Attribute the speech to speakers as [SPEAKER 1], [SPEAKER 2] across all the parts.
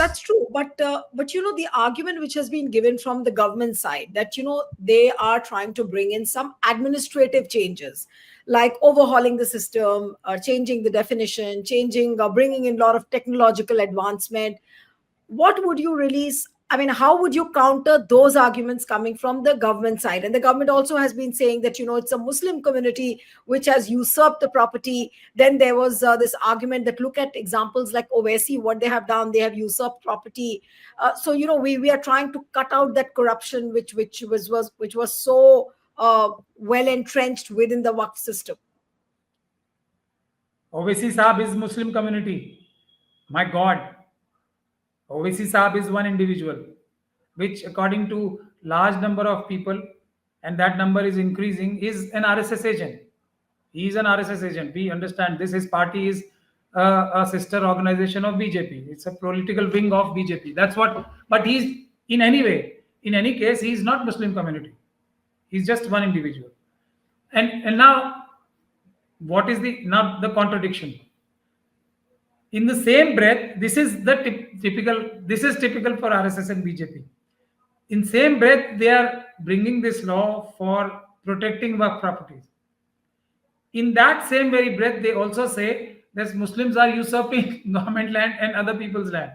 [SPEAKER 1] That's true, but the argument which has been given from the government side, that they are trying to bring in some administrative changes, like overhauling the system, changing the definition, bringing in a lot of technological advancement. What would you release? I mean, how would you counter those arguments coming from the government side? And the government also has been saying that it's a Muslim community which has usurped the property. Then there was this argument that, look at examples like Owaisi, what they have done, they have usurped property. So we are trying to cut out that corruption which was so well entrenched within the Waqf system.
[SPEAKER 2] Owaisi Saab is Muslim community. My God. Owaisi Saab is one individual, which according to large number of people, and that number is increasing, is an RSS agent. He is an RSS agent. We understand this. His party is a sister organization of BJP. It's a political wing of BJP. That's what. But he's in any case, he is not Muslim community. He's just one individual. And now, what is the contradiction? In the same breath, this is typical for RSS and BJP. In same breath, they are bringing this law for protecting Waqf properties. In that same very breath, they also say that Muslims are usurping government land and other people's land.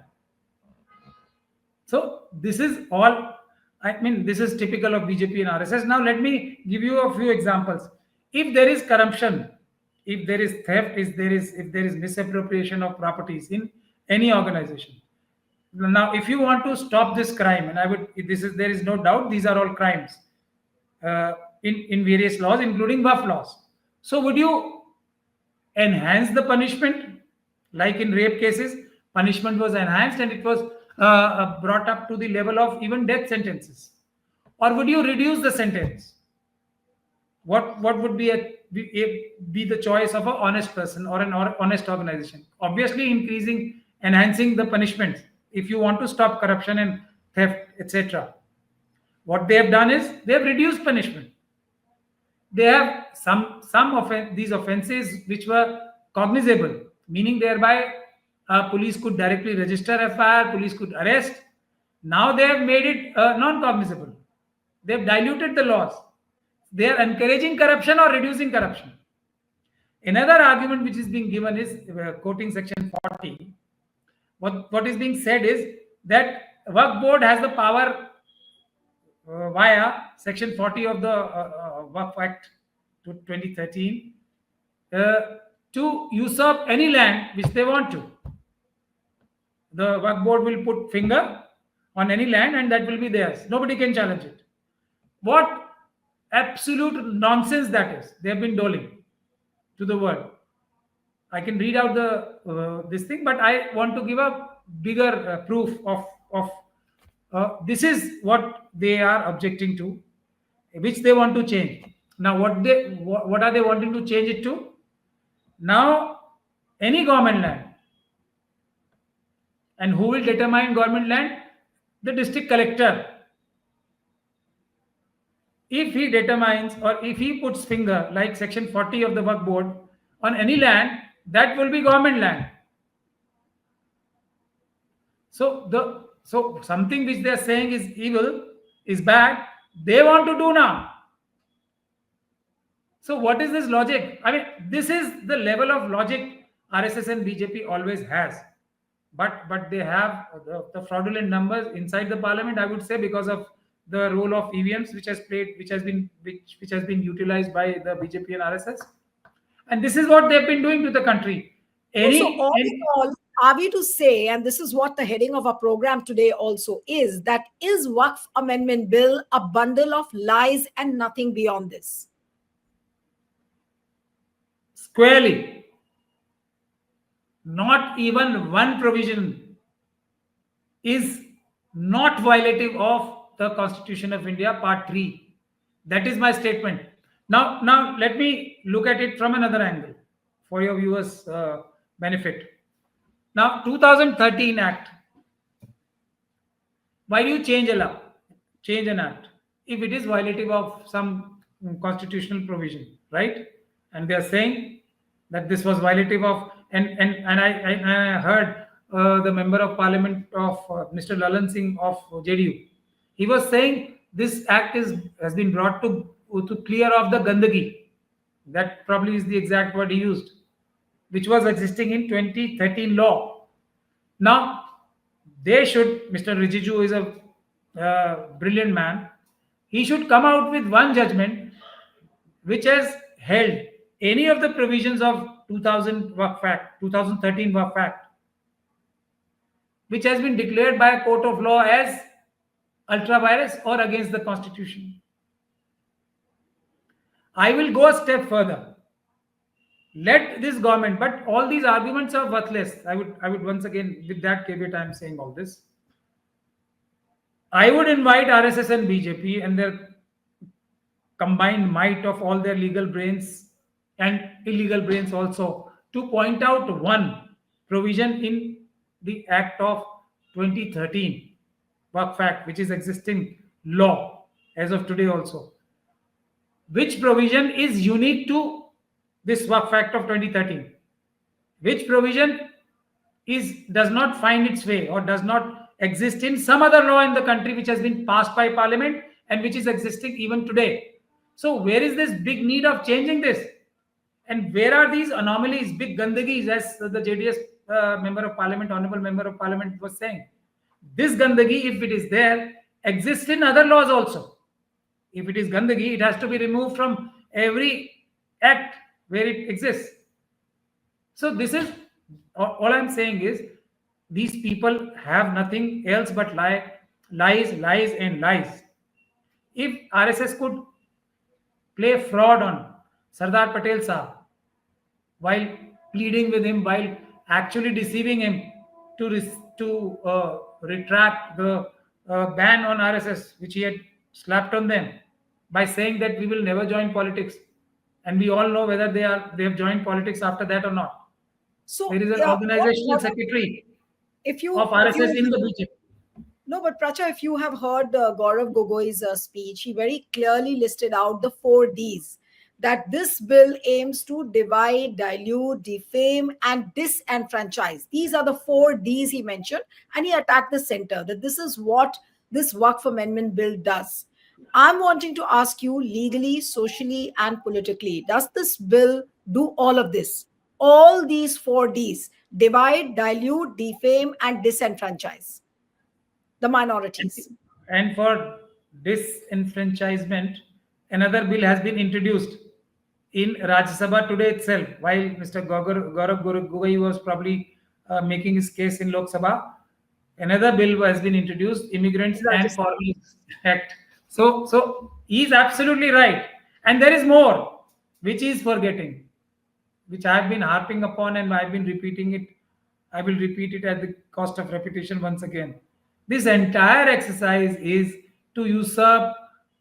[SPEAKER 2] So this is all, this is typical of BJP and RSS. Now let me give you a few examples. If there is corruption, if there is theft, if there is misappropriation of properties in any organization. Now, if you want to stop this crime, and there is no doubt these are all crimes in various laws, including Waqf laws. So would you enhance the punishment? Like in rape cases, punishment was enhanced and it was brought up to the level of even death sentences. Or would you reduce the sentence? What would be the choice of an honest person or an honest organization? Obviously, enhancing the punishments if you want to stop corruption and theft, etc. What they have done is they have reduced punishment. They have these offenses which were cognizable, meaning thereby police could directly register FIR, police could arrest. Now they have made it non-cognizable. They have diluted the laws. They are encouraging corruption or reducing corruption. Another argument which is being given is quoting section 40. What is being said is that Waqf board has the power via section 40 of the Waqf Act 2013 to usurp any land which they want to. The Waqf board will put finger on any land and that will be theirs. Nobody can challenge it. What absolute nonsense that is they have been doling to the world. I can read out this thing, but I want to give a bigger proof of this is what they are objecting to, which they want to change. Now what are they wanting to change it to? Now any government land, and who will determine government land? The district collector. If he determines or if he puts finger, like section 40 of the Waqf board, on any land, that will be government land. So something which they are saying is evil, is bad, they want to do now. So what is this logic? This is the level of logic RSS and BJP always has. But they have the fraudulent numbers inside the parliament, I would say, because of the role of EVMs which has been utilized by the BJP and RSS. And this is what they've been doing to the country.
[SPEAKER 1] All in all, are we to say, and this is what the heading of our program today also is, that is Waqf Amendment Bill a bundle of lies and nothing beyond this?
[SPEAKER 2] Squarely. Not even one provision is not violative of the Constitution of India, Part 3. That is my statement. Now let me look at it from another angle for your viewers' benefit. Now, 2013 Act. Why do you change an act if it is violative of some constitutional provision, right? And they are saying that this was violative of, and I heard the member of parliament of Mr. Lalan Singh of JDU. He was saying this act has been brought to clear off the gandagi. That probably is the exact word he used, which was existing in 2013 law. Now, they should, Mr. Rijiju is a brilliant man. He should come out with one judgment which has held any of the provisions of 2000 Waqf Act, 2013 Waqf Act, which has been declared by a court of law as ultra vires or against the constitution. I will go a step further. Let this government, but all these arguments are worthless. I would once again, with that caveat, I am saying all this. I would invite RSS and BJP and their combined might of all their legal brains and illegal brains also to point out one provision in the Act of 2013, Waqf Act, which is existing law as of today also. Which provision is unique to this Waqf Act of 2013? Which provision does not find its way or does not exist in some other law in the country which has been passed by parliament and which is existing even today? So where is this big need of changing this? And where are these anomalies, big gandagis, as the JDS member of parliament, honorable member of parliament was saying? This gandagi, if it is there, exists in other laws also. If it is gandagi, it has to be removed from every act where it exists. So this is all I'm saying is these people have nothing else but lies, and lies. If RSS could play fraud on Sardar Patel Sahab while pleading with him, while actually deceiving him to retract the ban on RSS, which he had slapped on them by saying that we will never join politics, and we all know whether they have joined politics after that or not.
[SPEAKER 1] So
[SPEAKER 2] there is an
[SPEAKER 1] yeah,
[SPEAKER 2] organizational secretary
[SPEAKER 1] if you
[SPEAKER 2] of RSS in the BJP.
[SPEAKER 1] No, but Pracha, if you have heard Gaurav Gogoi's speech, he very clearly listed out the 4 Ds, that this bill aims to divide, dilute, defame, and disenfranchise. These are the 4 Ds he mentioned, and he attacked the center, that this is what this Waqf Amendment Bill does. I'm wanting to ask you, legally, socially, and politically, does this bill do all of this? All these 4 Ds: divide, dilute, defame, and disenfranchise the minorities.
[SPEAKER 2] And for disenfranchisement, another bill has been introduced in Rajya Sabha today itself, while Mr. Gaurav Gogoi was probably making his case in Lok Sabha. Another bill has been introduced, Immigrants and Foreigners Act. So he's absolutely right. And there is more, which he is forgetting, which I have been harping upon and I've been repeating it. I will repeat it at the cost of repetition once again. This entire exercise is to usurp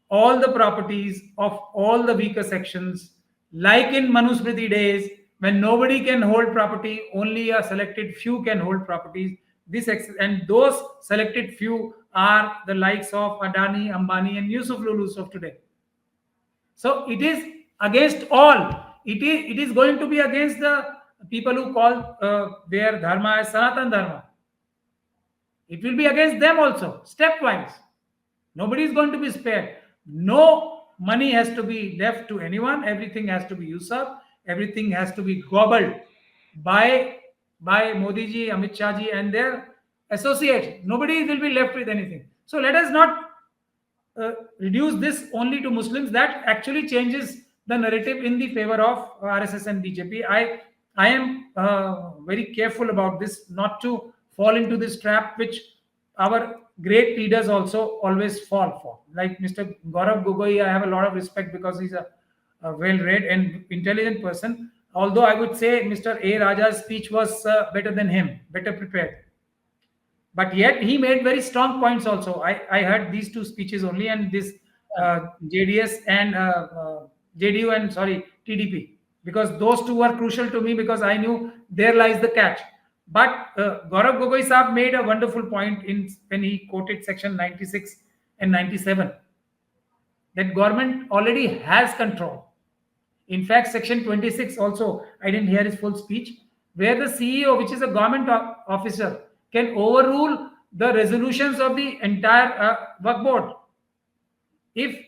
[SPEAKER 2] all the properties of all the weaker sections, like in Manusmriti days, when nobody can hold property, only a selected few can hold properties. And those selected few are the likes of Adani, Ambani, and Yusuf Lulus of today. So it is against all. It is going to be against the people who call their dharma as Sanatan Dharma. It will be against them also, stepwise. Nobody is going to be spared. No money has to be left to anyone. Everything has to be usurped. Everything has to be gobbled by Modi ji, Amit Shah ji, and their associates. Nobody will be left with anything. So let us not reduce this only to Muslims. That actually changes the narrative in the favor of RSS and BJP. I am very careful about this, not to fall into this trap which our great leaders also always fall for. Like Mr. Gaurav Gogoi, I have a lot of respect because he's a well-read and intelligent person. Although I would say Mr. A. Raja's speech was better than him, better prepared. But yet he made very strong points also. I heard these two speeches only, and this JDS and JDU and TDP, because those two were crucial to me, because I knew there lies the catch. But Gaurav Gogoi Saab made a wonderful point when he quoted section 96 and 97, that government already has control. In fact, section 26 also, I didn't hear his full speech, where the CEO, which is a government officer, can overrule the resolutions of the entire Waqf board. If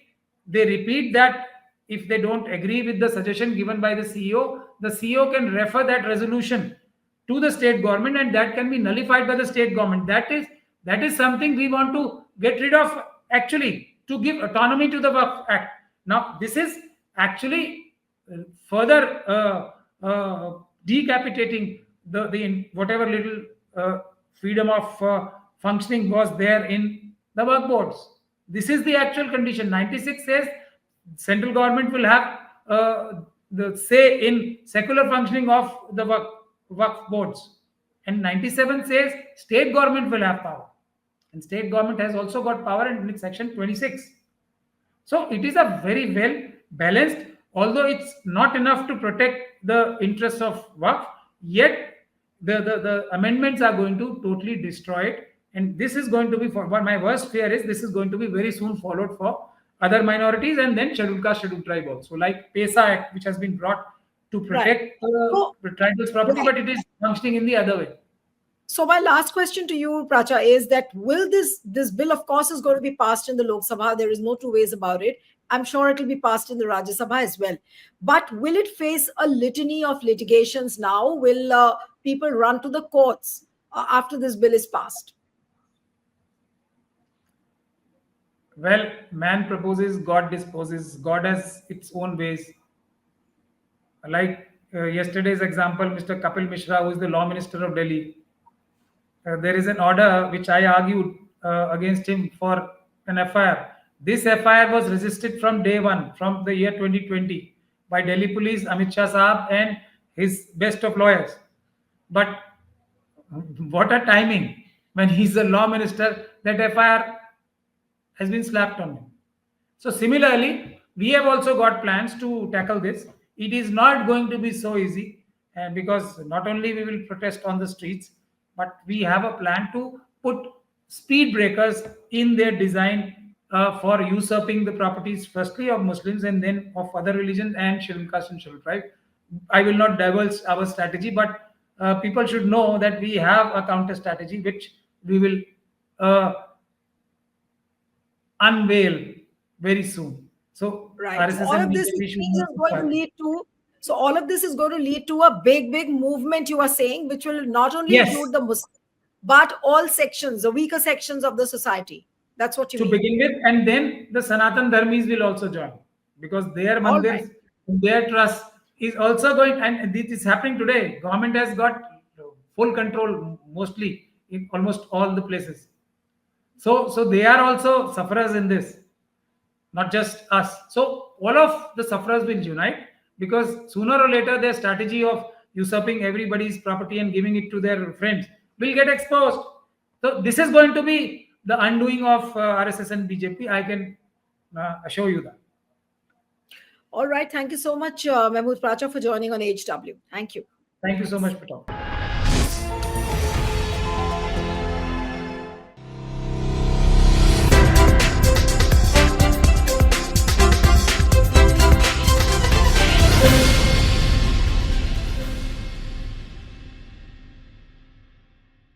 [SPEAKER 2] they repeat that, if they don't agree with the suggestion given by the CEO can refer that resolution to the state government, and that can be nullified by the state government. That is something we want to get rid of, actually, to give autonomy to the Waqf Act. Now, this is actually further decapitating the whatever little freedom of functioning was there in the work boards. This is the actual condition. 96 says central government will have the say in secular functioning of the work boards, and 97 says state government will have power, and state government has also got power in section 26. So it is a very well balanced, although it's not enough to protect the interests of Waqf, yet the amendments are going to totally destroy it. And this is going to be, for what my worst fear is, this is going to be very soon followed for other minorities and then scheduled caste, scheduled tribe also, like PESA Act, which has been brought to protect the tribals' property, but it is functioning in the other way.
[SPEAKER 1] So my last question to you, Pracha, is that will this bill, of course, is going to be passed in the Lok Sabha. There is no two ways about it. I'm sure it will be passed in the Rajya Sabha as well. But will it face a litany of litigations now? Will people run to the courts after this bill is passed?
[SPEAKER 2] Well, man proposes, God disposes. God has its own ways. Like yesterday's example, Mr. Kapil Mishra, who is the law minister of Delhi, there is an order which I argued against him for an FIR. This FIR was resisted from day one, from the year 2020, by Delhi police, Amit Shah Saab, and his best of lawyers. But what a timing! When he's the law minister, that FIR has been slapped on him. So similarly, we have also got plans to tackle this. It is not going to be so easy, because not only we will protest on the streets, but we have a plan to put speed breakers in their design for usurping the properties, firstly of Muslims and then of other religions and scheduled caste and scheduled tribe. I will not divulge our strategy, but people should know that we have a counter strategy which we will unveil very soon. So
[SPEAKER 1] right.
[SPEAKER 2] RSS
[SPEAKER 1] So all
[SPEAKER 2] and
[SPEAKER 1] of this
[SPEAKER 2] BJP should
[SPEAKER 1] is going to lead to. So all of this is going to lead to a big movement, you are saying, which will not only include the Muslims, but all sections, the weaker sections of the society. That's what you
[SPEAKER 2] to
[SPEAKER 1] mean.
[SPEAKER 2] begin with, and then the Sanatan Dharmis will also join, because their mandirs, their trust is also going, and this is happening today. Government has got full control mostly in almost all the places. So they are also sufferers in this, not just us. So all of the sufferers will unite, because sooner or later their strategy of usurping everybody's property and giving it to their friends will get exposed. So this is going to be the undoing of RSS and BJP. I can assure you that.
[SPEAKER 1] All right. Thank you so much, Mehmood Pracha, for joining on HW. Thank you.
[SPEAKER 2] Thank you so much, Patel.